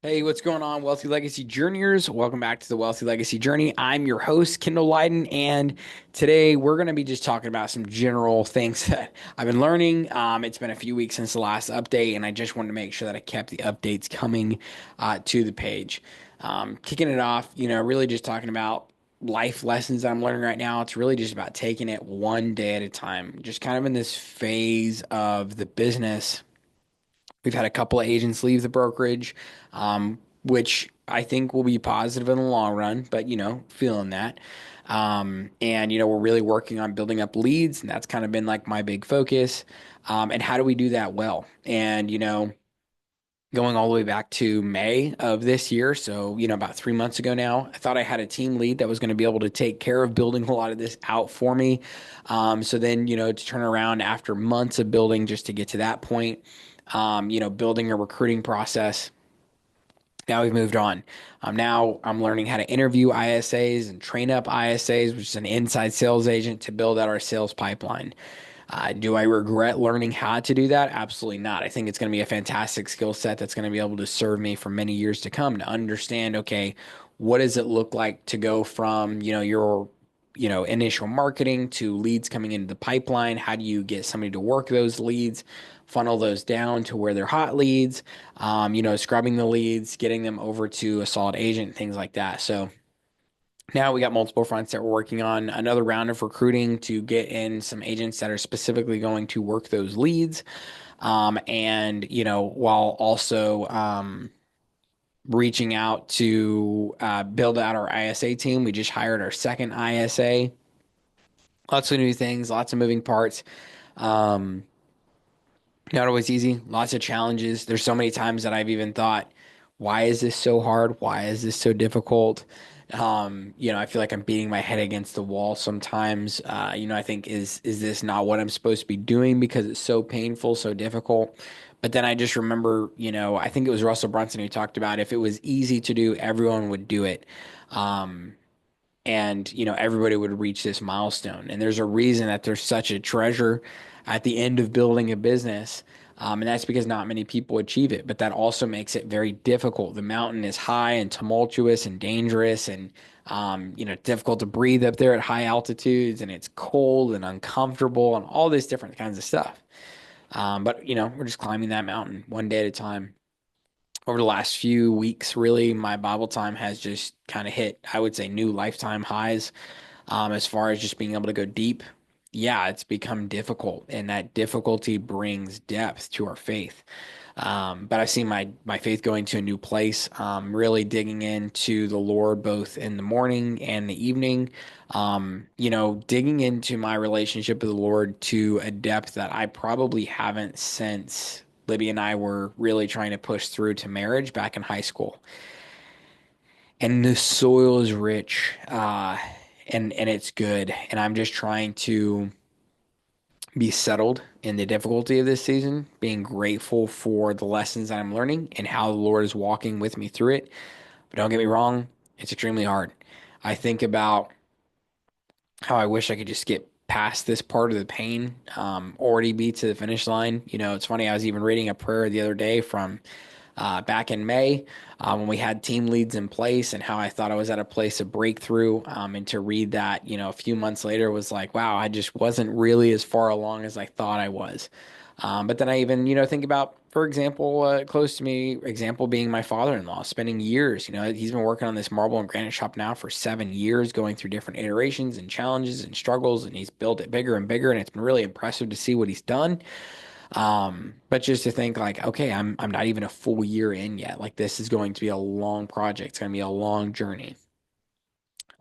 Hey, what's going on, Wealthy Legacy Journeyers? Welcome back to the Wealthy Legacy Journey. I'm your host, Kendell Liden, and today we're going to be just talking about some general things that I've been learning. It's been a few weeks since the last update, and I just wanted to make sure that I kept the updates coming to the page. Kicking it off, really just talking about life lessons that I'm learning right now. It's really just about taking it one day at a time, just kind of in this phase of the business. We've had a couple of agents leave the brokerage, which I think will be positive in the long run, but feeling that. And we're really working on building up leads, and that's kind of been like my big focus. And how do we do that well? And going all the way back to May of this year, so about 3 months ago now, I thought I had a team lead that was going to be able to take care of building a lot of this out for me. So then to turn around after months of building just to get to that point, building a recruiting process. Now we've moved on. Now I'm learning how to interview ISAs and train up ISAs, which is an inside sales agent, to build out our sales pipeline. Do I regret learning how to do that? Absolutely not. I think it's going to be a fantastic skill set that's going to be able to serve me for many years to come to understand, okay, what does it look like to go from, your initial marketing to leads coming into the pipeline? How do you get somebody to work those leads, funnel those down to where they're hot leads, scrubbing the leads, getting them over to a solid agent, things like that. So now we got multiple fronts that we're working on. Another round of recruiting to get in some agents that are specifically going to work those leads. And, while also reaching out to build out our ISA team. We just hired our second ISA. Lots of new things, lots of moving parts. Um, Not always easy, lots of challenges. There's so many times that I've even thought, why is this so hard? Why is this so difficult? I feel like I'm beating my head against the wall sometimes. I think is this not what I'm supposed to be doing because it's so painful, so difficult? But then I just remember, I think it was Russell Brunson who talked about if it was easy to do, everyone would do it. Um, and everybody would reach this milestone, and there's a reason that there's such a treasure at the end of building a business, and that's because not many people achieve it, but that also makes it very difficult. The mountain is high and tumultuous and dangerous, and difficult to breathe up there at high altitudes, and it's cold and uncomfortable and all this different kinds of stuff. But we're just climbing that mountain one day at a time. Over the last few weeks, really, my Bible time has just kind of hit, I would say, new lifetime highs. As far as just being able to go deep, yeah, it's become difficult, and that difficulty brings depth to our faith. But I've seen my faith going to a new place. Really digging into the Lord both in the morning and the evening. Digging into my relationship with the Lord to a depth that I probably haven't since Libby and I were really trying to push through to marriage back in high school. And the soil is rich, and it's good. And I'm just trying to be settled in the difficulty of this season, being grateful for the lessons that I'm learning and how the Lord is walking with me through it. But don't get me wrong, it's extremely hard. I think about how I wish I could just get past this part of the pain, already be to the finish line. It's funny, I was even reading a prayer the other day from back in May, when we had team leads in place, and how I thought I was at a place of breakthrough. And to read that, a few months later was like, wow, I just wasn't really as far along as I thought I was. But then I even, think about, for example, close to me, example being my father-in-law, spending years, he's been working on this marble and granite shop now for 7 years, going through different iterations and challenges and struggles, and he's built it bigger and bigger, and it's been really impressive to see what he's done. But just to think like, okay, I'm not even a full year in yet. Like this is going to be a long project. It's going to be a long journey.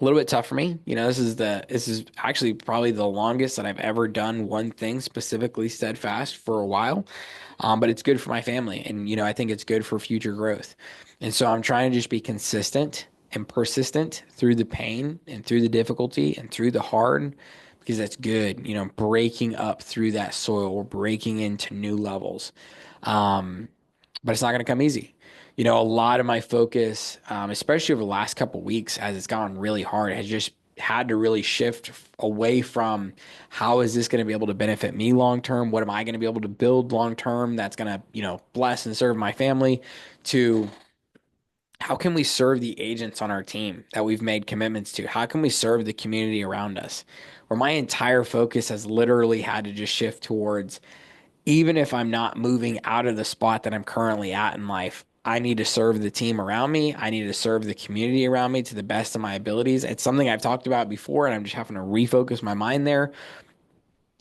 A little bit tough for me. This is actually probably the longest that I've ever done one thing specifically steadfast for a while. But it's good for my family, and I think it's good for future growth. And so I'm trying to just be consistent and persistent through the pain and through the difficulty and through the hard, because that's good. Breaking up through that soil, we're breaking into new levels. Um, but it's not going to come easy. A lot of my focus, especially over the last couple of weeks, as it's gotten really hard, has just had to really shift away from how is this going to be able to benefit me long term? What am I going to be able to build long term that's going to, bless and serve my family? To how can we serve the agents on our team that we've made commitments to? How can we serve the community around us? Where my entire focus has literally had to just shift towards, even if I'm not moving out of the spot that I'm currently at in life, I need to serve the team around me. I need to serve the community around me to the best of my abilities. It's something I've talked about before, and I'm just having to refocus my mind there.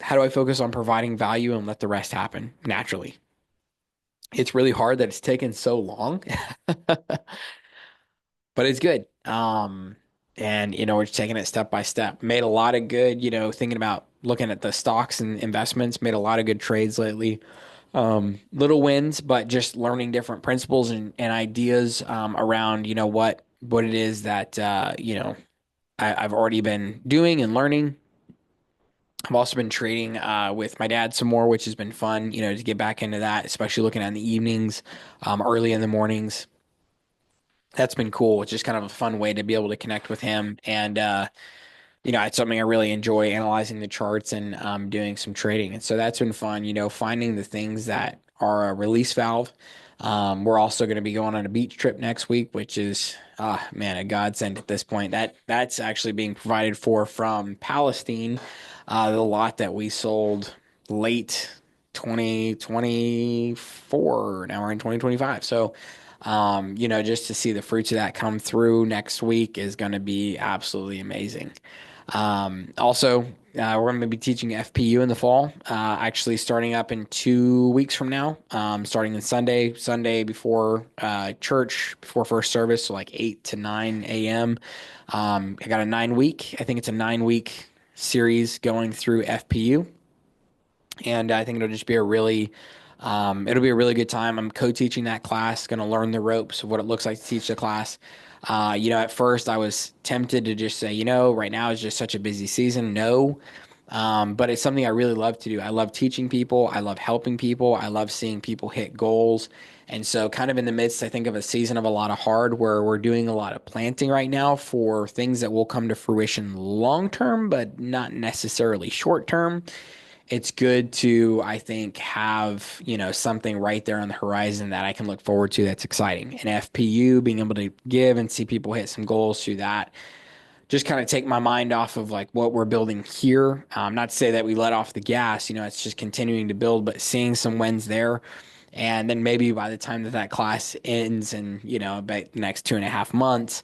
How do I focus on providing value and let the rest happen naturally? It's really hard that it's taken so long, but it's good. And we're just taking it step by step. Made a lot of good, thinking about looking at the stocks and investments, made a lot of good trades lately. Little wins, but just learning different principles and ideas around, what it is that I've already been doing and learning. I've also been trading with my dad some more, which has been fun, to get back into that, especially looking at in the evenings, early in the mornings. That's been cool. It's just kind of a fun way to be able to connect with him. And it's something I really enjoy, analyzing the charts and doing some trading. And so that's been fun, finding the things that are a release valve. We're also going to be going on a beach trip next week, which is, man, a godsend at this point. That's actually being provided for from Palestine, the lot that we sold late 2024. Now we're in 2025. So, just to see the fruits of that come through next week is going to be absolutely amazing. Also, we're going to be teaching FPU in the fall, actually starting up in 2 weeks from now, starting on Sunday before church, before first service, so like 8 to 9 a.m. I got I think it's a 9 week series going through FPU. And I think it'll be a really good time. I'm co-teaching that class, going to learn the ropes of what it looks like to teach the class. At first I was tempted to just say, right now is just such a busy season. No. But it's something I really love to do. I love teaching people. I love helping people. I love seeing people hit goals. And so kind of in the midst, I think, of a season of a lot of hard where we're doing a lot of planting right now for things that will come to fruition long term, but not necessarily short term. It's good to, I think, have, something right there on the horizon that I can look forward to that's exciting. And FPU, being able to give and see people hit some goals through that, just kind of take my mind off of like what we're building here. Not to say that we let off the gas, it's just continuing to build, but seeing some wins there. And then maybe by the time that class ends in, about the next 2.5 months,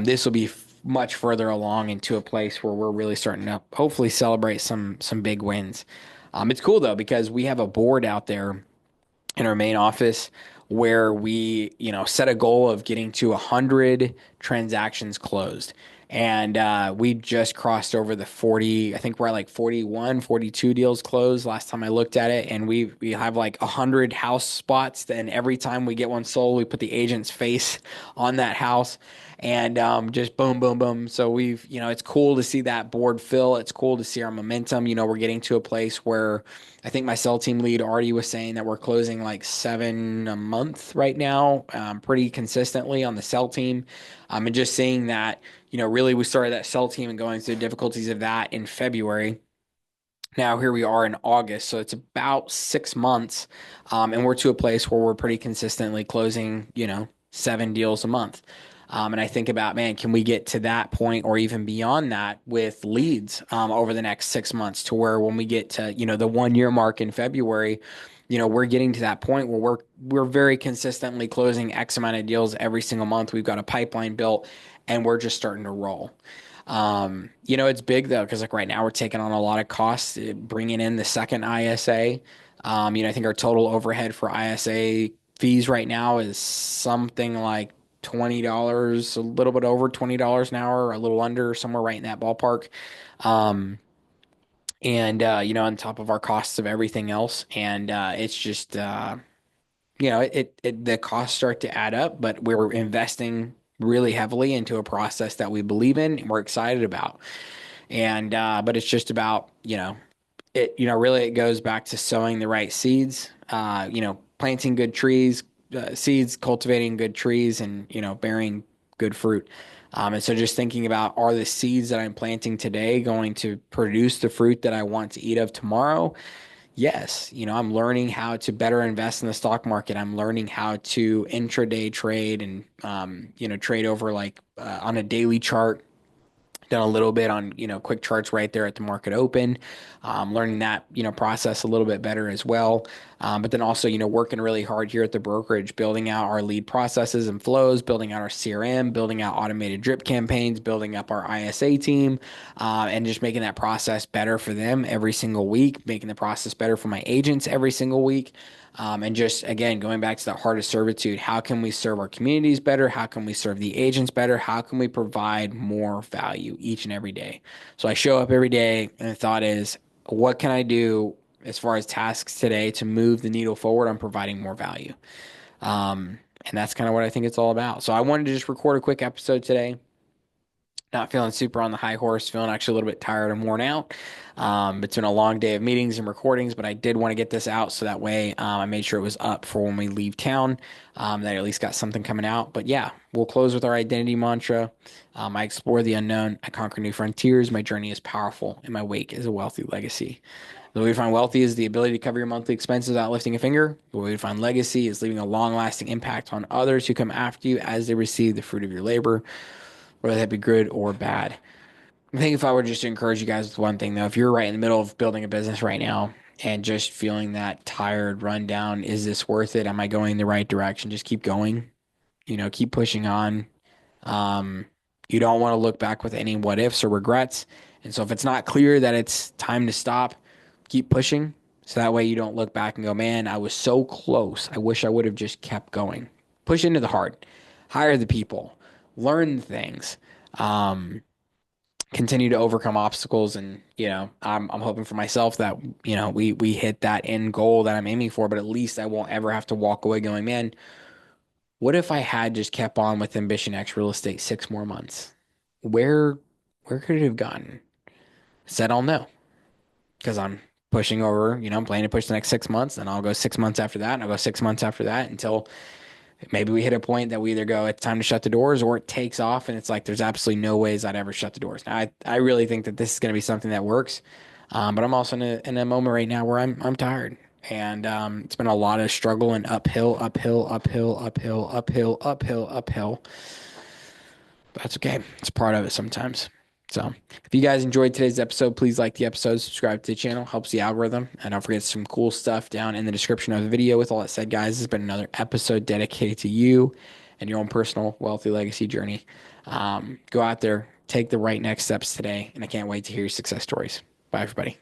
this will be much further along into a place where we're really starting to hopefully celebrate some big wins. It's cool though, because we have a board out there in our main office where we, set a goal of getting to 100 transactions closed. And we just crossed over the 40. I think we're at like 41, 42 deals closed last time I looked at it. And we have like 100 house spots. And every time we get one sold, we put the agent's face on that house and just boom, boom, boom. So it's cool to see that board fill. It's cool to see our momentum. We're getting to a place where I think my sell team lead Artie was saying that we're closing like 7 a month right now, pretty consistently on the sell team. And just seeing that, really we started that sell team and going through the difficulties of that in February. Now here we are in August, so it's about 6 months, and we're to a place where we're pretty consistently closing, 7 deals a month. And I think about, man, can we get to that point or even beyond that with leads over the next 6 months, to where when we get to, the 1 year mark in February, we're getting to that point where we're very consistently closing X amount of deals every single month. We've got a pipeline built and we're just starting to roll. It's big though, because like right now we're taking on a lot of costs, bringing in the second ISA. I think our total overhead for ISA fees right now is something like $20, a little bit over $20 an hour, or a little under, somewhere right in that ballpark. Um, and on top of our costs of everything else, and it's just the costs start to add up, but we're investing really heavily into a process that we believe in and we're excited about. And but it's just about, really it goes back to sowing the right seeds, planting good trees, seeds, cultivating good trees, and, bearing good fruit. And so just thinking about, are the seeds that I'm planting today going to produce the fruit that I want to eat of tomorrow? Yes, I'm learning how to better invest in the stock market. I'm learning how to intraday trade and, trade over like on a daily chart. Done a little bit on, quick charts right there at the market open. Learning that, process a little bit better as well. But then also, working really hard here at the brokerage, building out our lead processes and flows, building out our CRM, building out automated drip campaigns, building up our ISA team, and just making that process better for them every single week, making the process better for my agents every single week. And just again, going back to that heart of servitude, how can we serve our communities better? How can we serve the agents better? How can we provide more value each and every day? So I show up every day, and the thought is, what can I do as far as tasks today to move the needle forward on providing more value? And that's kind of what I think it's all about. So I wanted to just record a quick episode today. Not feeling super on the high horse, feeling actually a little bit tired and worn out. It's been a long day of meetings and recordings, but I did want to get this out so that way I made sure it was up for when we leave town, that I at least got something coming out. But yeah, we'll close with our identity mantra. I explore the unknown, I conquer new frontiers. My journey is powerful, and my wake is a wealthy legacy. The way you find wealthy is the ability to cover your monthly expenses without lifting a finger. The way you find legacy is leaving a long lasting impact on others who come after you as they receive the fruit of your labor, whether that be good or bad. I think if I were just to encourage you guys with one thing, though, if you're right in the middle of building a business right now and just feeling that tired, run down, is this worth it? Am I going in the right direction? Just keep going, keep pushing on. Um, you don't want to look back with any what ifs or regrets. And so if it's not clear that it's time to stop, keep pushing. So that way you don't look back and go, man, I was so close. I wish I would have just kept going. Push into the heart, hire the people, learn things. Um, Continue to overcome obstacles, and I'm hoping for myself that we hit that end goal that I'm aiming for, but at least I won't ever have to walk away going, man, what if I had just kept on with Ambition X Real Estate 6 more months? Where could it have gone? Said I'll know, because I'm pushing over, I'm planning to push the next 6 months, then I'll go 6 months after that, and I'll go 6 months after that until maybe we hit a point that we either go, it's time to shut the doors, or it takes off and it's like there's absolutely no ways I'd ever shut the doors. Now, I really think that this is going to be something that works. But I'm also in a moment right now where I'm tired. And it's been a lot of struggle and uphill, uphill, uphill, uphill, uphill, uphill, uphill. But that's okay. It's part of it sometimes. So if you guys enjoyed today's episode, please like the episode, subscribe to the channel, helps the algorithm. And don't forget some cool stuff down in the description of the video. With all that said, guys, this has been another episode dedicated to you and your own personal wealthy legacy journey. Go out there, take the right next steps today, and I can't wait to hear your success stories. Bye, everybody.